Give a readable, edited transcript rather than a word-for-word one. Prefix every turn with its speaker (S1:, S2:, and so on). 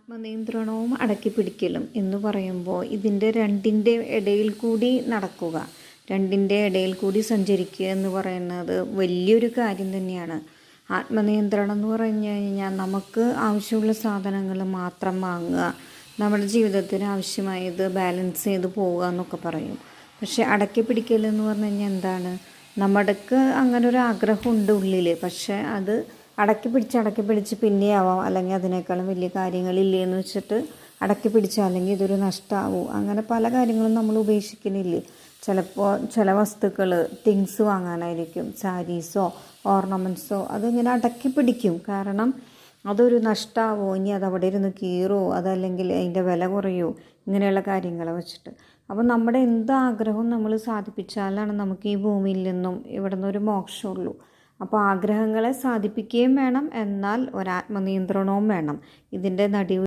S1: ആത്മനിയന്ത്രണവും അടക്കിപ്പിടിക്കലും എന്ന് പറയുമ്പോൾ ഇതിൻ്റെ രണ്ടിൻ്റെ ഇടയിൽ കൂടി നടക്കുക, രണ്ടിൻ്റെ ഇടയിൽ കൂടി സഞ്ചരിക്കുക എന്ന് പറയുന്നത് വലിയൊരു കാര്യം തന്നെയാണ്. ആത്മനിയന്ത്രണം എന്ന് പറഞ്ഞു കഴിഞ്ഞാൽ നമുക്ക് ആവശ്യമുള്ള സാധനങ്ങൾ മാത്രം വാങ്ങുക, നമ്മുടെ ജീവിതത്തിന് ആവശ്യമായത് ബാലൻസ് ചെയ്ത് പോവുക എന്നൊക്കെ പറയും. പക്ഷേ അടക്കിപ്പിടിക്കൽ എന്ന് പറഞ്ഞു കഴിഞ്ഞാൽ എന്താണ്? നമ്മുടെക്ക് അങ്ങനെ ഒരു ആഗ്രഹമുണ്ട് ഉള്ളിൽ, പക്ഷേ അത് അടക്കി പിടിച്ച് പിന്നെയാവാം, അല്ലെങ്കിൽ അതിനേക്കാളും വലിയ കാര്യങ്ങളില്ലേ എന്ന് വെച്ചിട്ട് അടക്കി പിടിച്ചാൽ അല്ലെങ്കിൽ ഇതൊരു നഷ്ടമാവും, അങ്ങനെ പല കാര്യങ്ങളും നമ്മൾ ഉപേക്ഷിക്കുന്നില്ലേ. ചിലപ്പോൾ ചില വസ്തുക്കൾ തിങ്സ് വാങ്ങാനായിരിക്കും, സാരീസോ ഓർണമെൻറ്റ്സോ, അതിങ്ങനെ അടക്കി പിടിക്കും. കാരണം അതൊരു നഷ്ടമാവോ, ഇനി അതവിടെ ഇരുന്ന് കീറോ, അതല്ലെങ്കിൽ അതിൻ്റെ വില കുറയോ, ഇങ്ങനെയുള്ള കാര്യങ്ങളെ വെച്ചിട്ട്. അപ്പോൾ നമ്മുടെ എന്ത് ആഗ്രഹവും നമ്മൾ സാധിപ്പിച്ചാലാണ് നമുക്ക് ഈ ഭൂമിയിൽ നിന്നും ഇവിടെ നിന്നൊരു മോക്ഷമുള്ളൂ. അപ്പോൾ ആഗ്രഹങ്ങളെ സാധിപ്പിക്കുകയും വേണം, എന്നാൽ ഒരാത്മനിയന്ത്രണവും വേണം. ഇതിൻ്റെ നടുവിൽ